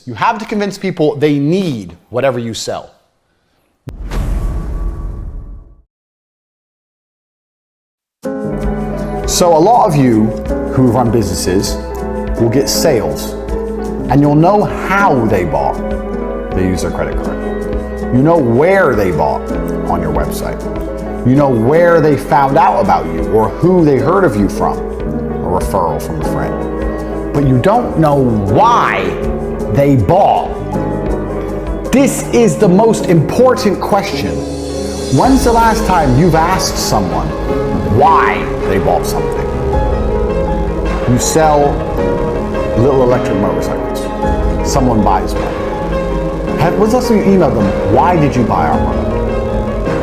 You have to convince people they need whatever you sell. So a lot of you who run businesses will get sales, and you'll know how they bought. They use their credit card. You know where they bought on your website. You know where they found out about you or who they heard of you from, a referral from a friend. But you don't know why they bought. This is the most important question. When's the last time you've asked someone why they bought something? You sell little electric motorcycles. Someone buys one. When's the last time you emailed them, why did you buy our product?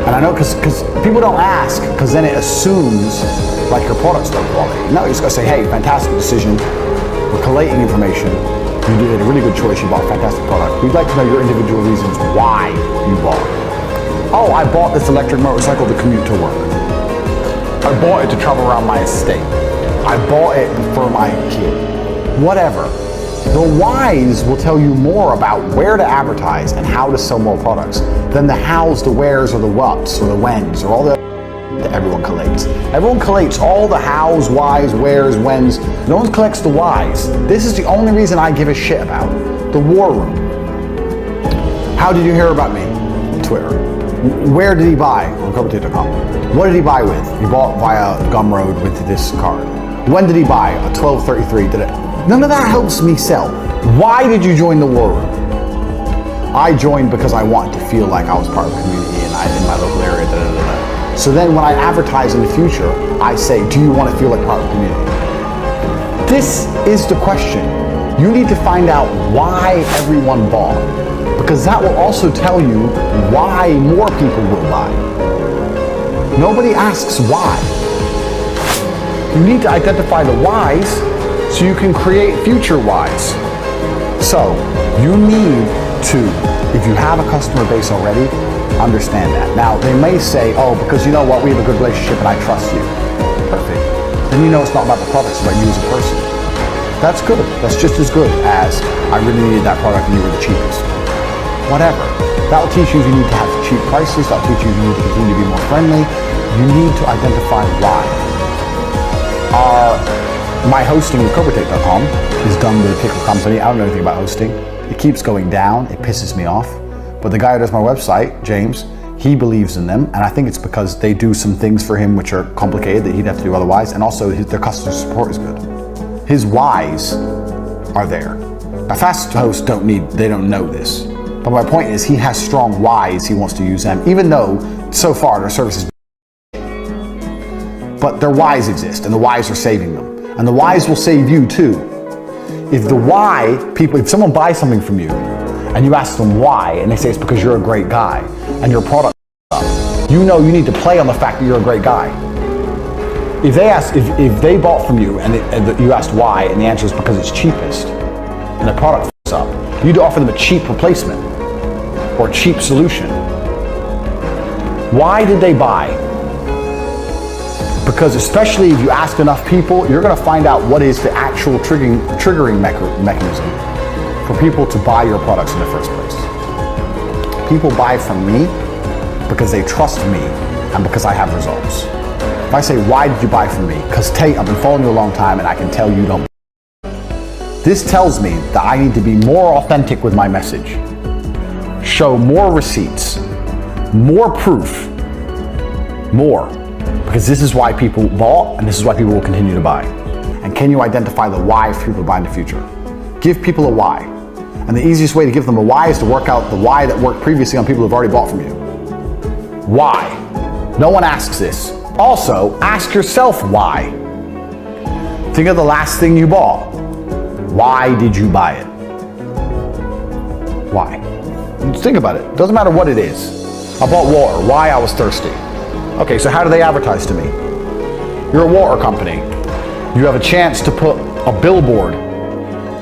And I know because people don't ask, because then it assumes like your product's low quality. No, you just gotta say, hey, fantastic decision. We're collating information. You did a really good choice. You bought a fantastic product. We'd like to know your individual reasons why you bought. Oh, I bought this electric motorcycle to commute to work. I bought it to travel around my estate. I bought it for my kid. Whatever. The whys will tell you more about where to advertise and how to sell more products than the hows, the wheres, or the whats, or the whens, or all the that everyone collates. Everyone collates all the hows, whys, wheres, whens. No one collects the whys. This is the only reason I give a shit about. The war room. How did you hear about me? Twitter. Where did he buy? On propelled.com. What did he buy with? He bought via Gumroad with this card. When did he buy? A 1233. Did it? None of that helps me sell. Why did you join the war room? I joined because I wanted to feel like I was part of the community and in my local area. Da, da, da, da. So then when I advertise in the future, I say, do you want to feel like part of the community? This is the question. You need to find out why everyone bought, because that will also tell you why more people will buy. Nobody asks why. You need to identify the whys so you can create future whys. So you need to, if you have a customer base already, understand that. Now they may say, oh, because you know what, we have a good relationship and I trust you. Perfect. Then you know it's not about the product, it's about you as a person. That's good. That's just as good as I really needed that product and you were the cheapest. Whatever. That'll teach you need to have cheap prices. That'll teach you need to continue to be more friendly. You need to identify why. My hosting with CobraTake.com is done with a pickle company. I don't know anything about hosting. It keeps going down. It pisses me off. But the guy who does my website, James, he believes in them. And I think it's because they do some things for him which are complicated that he'd have to do otherwise. And also their customer support is good. His whys are there. Now fast hosts don't know this. But my point is he has strong whys. He wants to use them, even though so far their service is. But their whys exist and the whys are saving them. And the whys will save you too. If someone buys something from you and you ask them why, and they say it's because you're a great guy and your product is up, you know you need to play on the fact that you're a great guy. If they bought from you and you asked why, and the answer is because it's cheapest and the product is up, you need to offer them a cheap replacement or a cheap solution. Why did they buy? Because especially if you ask enough people, you're going to find out what is the actual triggering mechanism for people to buy your products in the first place. People buy from me because they trust me and because I have results. If I say, why did you buy from me? Because Tate, I've been following you a long time and I can tell you don't. This tells me that I need to be more authentic with my message. Show more receipts, more proof, more. Because this is why people bought and this is why people will continue to buy. And can you identify the why for people to buy in the future? Give people a why. And the easiest way to give them a why is to work out the why that worked previously on people who've already bought from you. Why? No one asks this. Also, ask yourself why. Think of the last thing you bought. Why did you buy it? Why? Just think about it. Doesn't matter what it is. I bought water. Why? I was thirsty. Okay, so how do they advertise to me? You're a water company. You have a chance to put a billboard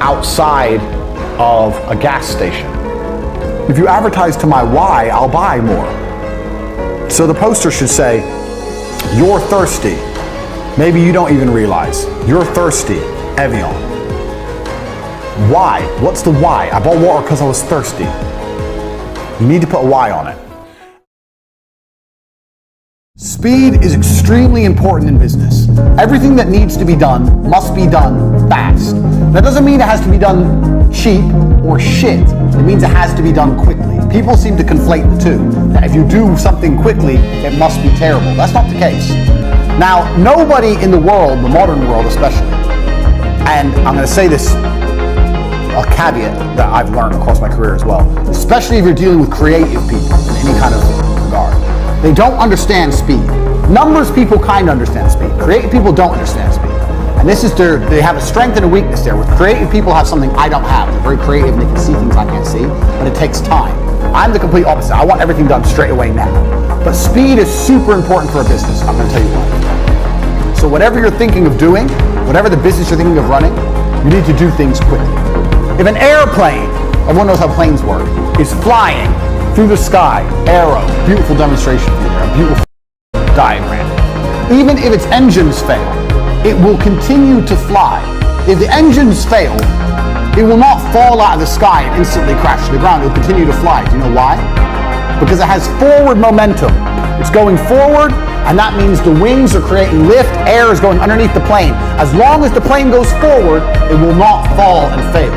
outside of a gas station. If you advertise to my why, I'll buy more. So the poster should say, you're thirsty. Maybe you don't even realize. You're thirsty, Evian. Why? What's the why? I bought water because I was thirsty. You need to put a why on it. Speed is extremely important in business. Everything that needs to be done must be done fast. That doesn't mean it has to be done cheap or shit. It means it has to be done quickly. People seem to conflate the two. That if you do something quickly, it must be terrible. That's not the case. Now, nobody in the world, the modern world especially, and I'm going to say this, a caveat that I've learned across my career as well, especially if you're dealing with creative people in any kind of regard. They don't understand speed. Numbers people kind of understand speed. Creative people don't understand speed. And this is they have a strength and a weakness there. With creative people have something I don't have. They're very creative and they can see things I can't see, but it takes time. I'm the complete opposite. I want everything done straight away now. But speed is super important for a business. I'm going to tell you why. So whatever you're thinking of doing, whatever the business you're thinking of running, you need to do things quickly. If an airplane, everyone knows how planes work, is flying through the sky, arrow, beautiful demonstration here, a beautiful diagram. Even if its engines fail, it will continue to fly. If the engines fail, it will not fall out of the sky and instantly crash to the ground. It will continue to fly. Do you know why? Because it has forward momentum. It's going forward, and that means the wings are creating lift, air is going underneath the plane. As long as the plane goes forward, it will not fall and fail.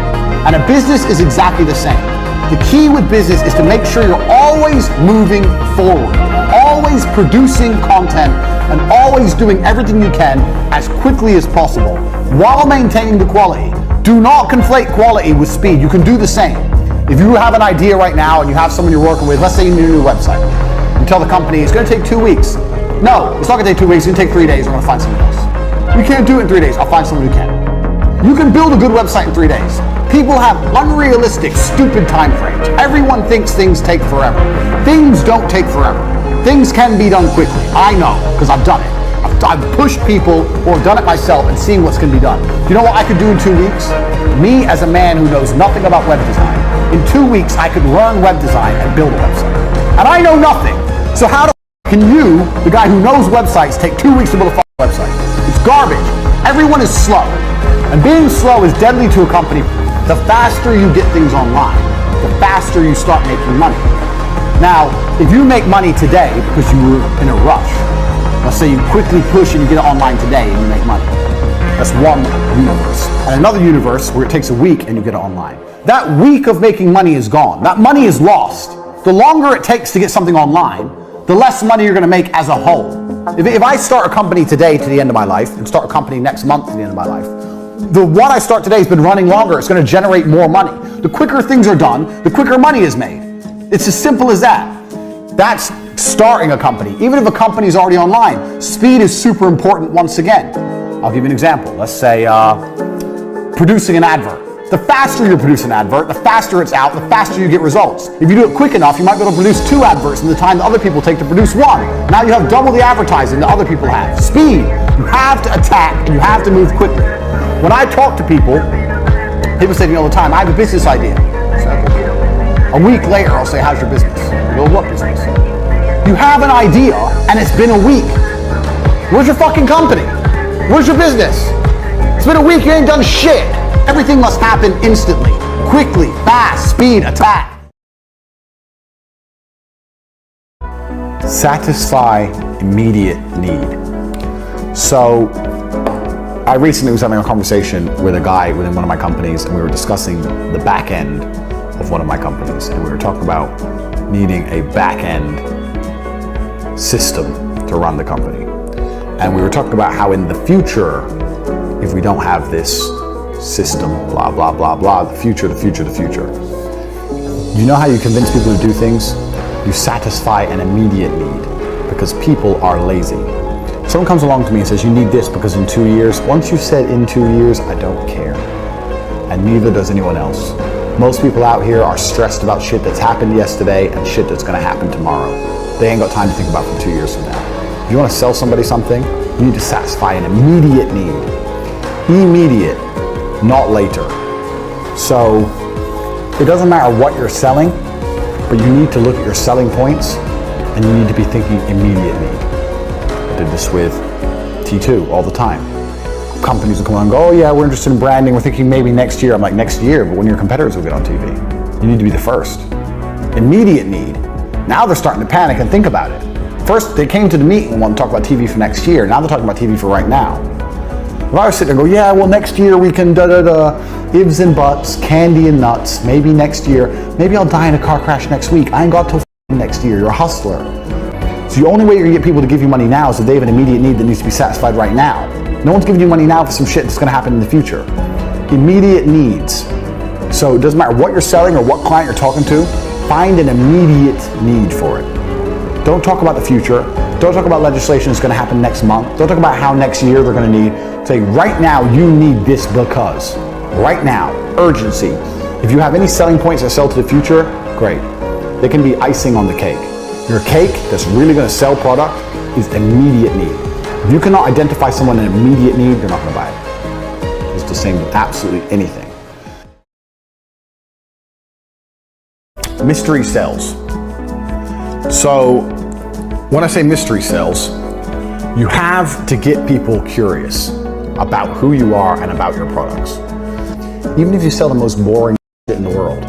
And a business is exactly the same. The key with business is to make sure you're always moving forward, always producing content, and always doing everything you can as quickly as possible while maintaining the quality. Do not conflate quality with speed. You can do the same. If you have an idea right now and you have someone you're working with, let's say you need a new website. You tell the company it's going to take 2 weeks. No, it's not going to take 2 weeks. It's going to take 3 days. I'm going to find someone else. You can't do it in 3 days. I'll find someone who can. You can build a good website in 3 days. People have unrealistic, stupid time frames. Everyone thinks things take forever. Things don't take forever. Things can be done quickly. I know, because I've done it. I've pushed people or done it myself and seen what's going to be done. You know what I could do in 2 weeks? Me, as a man who knows nothing about web design, in 2 weeks I could learn web design and build a website. And I know nothing. So how can you, the guy who knows websites, take 2 weeks to build a website? It's garbage. Everyone is slow. And being slow is deadly to a company. The faster you get things online, the faster you start making money. Now, if you make money today because you were in a rush, let's say you quickly push and you get it online today and you make money. That's one universe. And another universe where it takes a week and you get it online. That week of making money is gone. That money is lost. The longer it takes to get something online, the less money you're going to make as a whole. If I start a company today to the end of my life and start a company next month to the end of my life, the one I start today has been running longer. It's going to generate more money. The quicker things are done, the quicker money is made. It's as simple as that. That's starting a company. Even if a company is already online, speed is super important once again. I'll give you an example. Let's say producing an advert. The faster you produce an advert, the faster it's out, the faster you get results. If you do it quick enough, you might be able to produce 2 adverts in the time that other people take to produce 1. Now you have double the advertising that other people have. Speed. You have to attack and you have to move quickly. When I talk to people say to me all the time, I have a business idea. A week later, I'll say, how's your business? I go, what business? You have an idea and it's been a week. Where's your fucking company? Where's your business? It's been a week, you ain't done shit. Everything must happen instantly, quickly, fast, speed, attack. Satisfy immediate need. So, I recently was having a conversation with a guy within one of my companies and we were discussing the back end of one of my companies and we were talking about needing a back end system to run the company. And we were talking about how in the future, if we don't have this system, blah, blah, blah, blah, the future. You know how you convince people to do things? You satisfy an immediate need because people are lazy. Someone comes along to me and says, you need this because in 2 years, once you said in 2 years, I don't care. And neither does anyone else. Most people out here are stressed about shit that's happened yesterday and shit that's gonna happen tomorrow. They ain't got time to think about from 2 years from now. If you wanna sell somebody something, you need to satisfy an immediate need. Immediate, not later. So, it doesn't matter what you're selling, but you need to look at your selling points and you need to be thinking immediate need. Did this with T2 all the time. companies will come on and go, oh yeah, we're interested in branding, we're thinking maybe next year. I'm like, next year, but when your competitors will get on TV. You need to be the first. Immediate need. Now they're starting to panic and think about it. First, they came to the meeting and want to talk about TV for next year. Now they're talking about TV for right now. If I was sitting there and go, yeah, well next year we can ifs and buts, candy and nuts, maybe next year, maybe I'll die in a car crash next week. I ain't got till next year, you're a hustler. So the only way you're gonna get people to give you money now is if they have an immediate need that needs to be satisfied right now. No one's giving you money now for some shit that's gonna happen in the future. Immediate needs. So it doesn't matter what you're selling or what client you're talking to, find an immediate need for it. Don't talk about the future. Don't talk about legislation that's gonna happen next month. Don't talk about how next year they're gonna need. Say, right now you need this because. Right now, urgency. If you have any selling points that sell to the future, great. They can be icing on the cake. Your cake that's really gonna sell product is immediate need. If you cannot identify someone in immediate need, you're not gonna buy it. It's the same with absolutely anything. Mystery sells. So when I say mystery sells, you have to get people curious about who you are and about your products. Even if you sell the most boring shit in the world,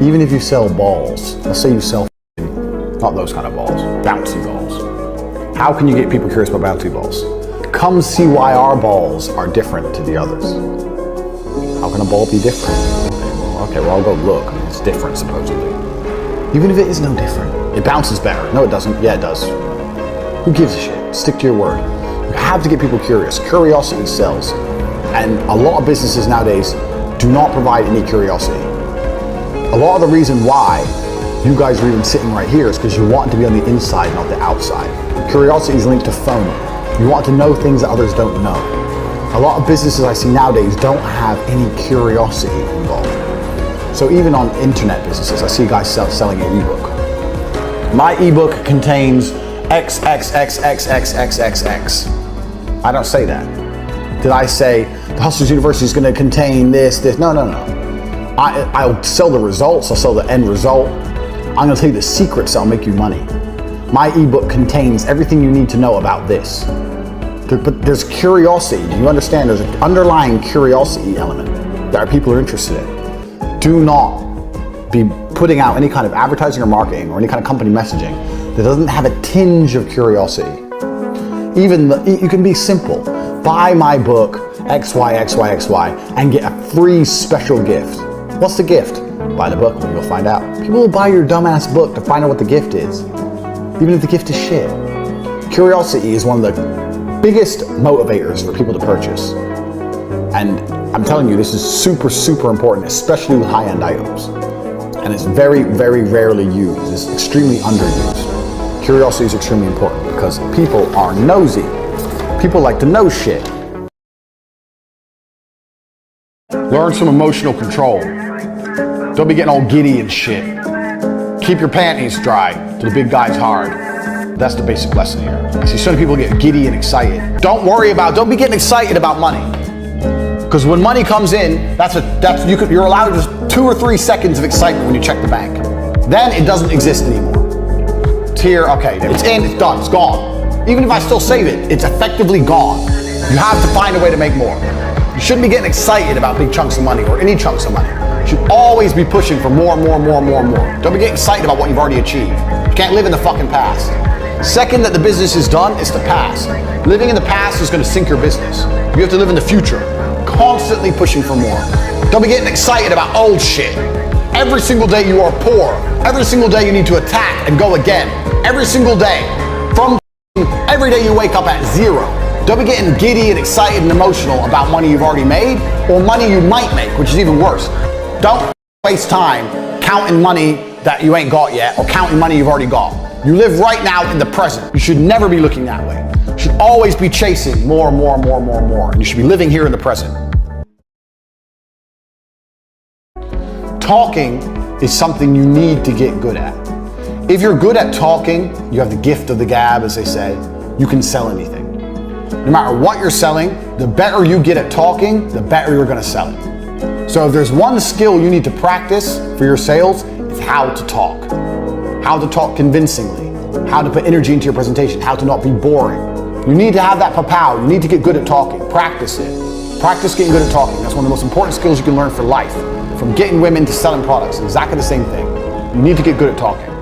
even if you sell balls, let's say you sell not those kind of balls, bouncy balls. How can you get people curious about bouncy balls? Come see why our balls are different to the others. How can a ball be different? Okay, well I'll go look. I mean, it's different supposedly. Even if it is no different. It bounces better. No, it doesn't. Yeah, it does. Who gives a shit? Stick to your word. You have to get people curious. Curiosity sells. And a lot of businesses nowadays do not provide any curiosity. A lot of the reason why you guys are even sitting right here is because you want to be on the inside, not the outside. Curiosity is linked to FOMO. You want to know things that others don't know. A lot of businesses I see nowadays don't have any curiosity involved. So even on internet businesses, I see guys selling an ebook. My ebook contains XXXXXXXX. I don't say that. Did I say the Hustlers University is going to contain this? No. I'll sell the results. I'll sell the end result. I'm going to tell you the secrets that'll make you money. My ebook contains everything you need to know about this. But there's curiosity. Do you understand? There's an underlying curiosity element that people are interested in. Do not be putting out any kind of advertising or marketing or any kind of company messaging that doesn't have a tinge of curiosity. You can be simple. Buy my book, XYXYXY, and get a free special gift. What's the gift? Buy the book and you'll find out. People will buy your dumbass book to find out what the gift is, even if the gift is shit. Curiosity is one of the biggest motivators for people to purchase. And I'm telling you, this is super, super important, especially with high-end items. And it's very, very rarely used. It's extremely underused. Curiosity is extremely important because people are nosy. People like to know shit. Learn some emotional control. Don't be getting all giddy and shit. Keep your panties dry till the big guy's hard. That's the basic lesson here. I see so many people get giddy and excited. Don't be getting excited about money. Because when money comes in, you're allowed just 2 or 3 seconds of excitement when you check the bank. Then it doesn't exist anymore. It's here, okay, it's in, it's done, it's gone. Even if I still save it, it's effectively gone. You have to find a way to make more. You shouldn't be getting excited about big chunks of money or any chunks of money. You should always be pushing for more. Don't be getting excited about what you've already achieved. You can't live in the fucking past. Second that the business is done, it's the past. Living in the past is going to sink your business. You have to live in the future, constantly pushing for more. Don't be getting excited about old shit. Every single day you are poor. Every single day you need to attack and go again. Every single day. Every day you wake up at 0. Don't be getting giddy and excited and emotional about money you've already made or money you might make, which is even worse. Don't waste time counting money that you ain't got yet or counting money you've already got. You live right now in the present. You should never be looking that way. You should always be chasing more. And you should be living here in the present. Talking is something you need to get good at. If you're good at talking, you have the gift of the gab, as they say, you can sell anything. No matter what you're selling, the better you get at talking, the better you're gonna sell it. So if there's one skill you need to practice for your sales, it's how to talk. How to talk convincingly, how to put energy into your presentation, how to not be boring. You need to have that propelled. You need to get good at talking. Practice it. Practice getting good at talking. That's one of the most important skills you can learn for life. From getting women to selling products, exactly the same thing. You need to get good at talking.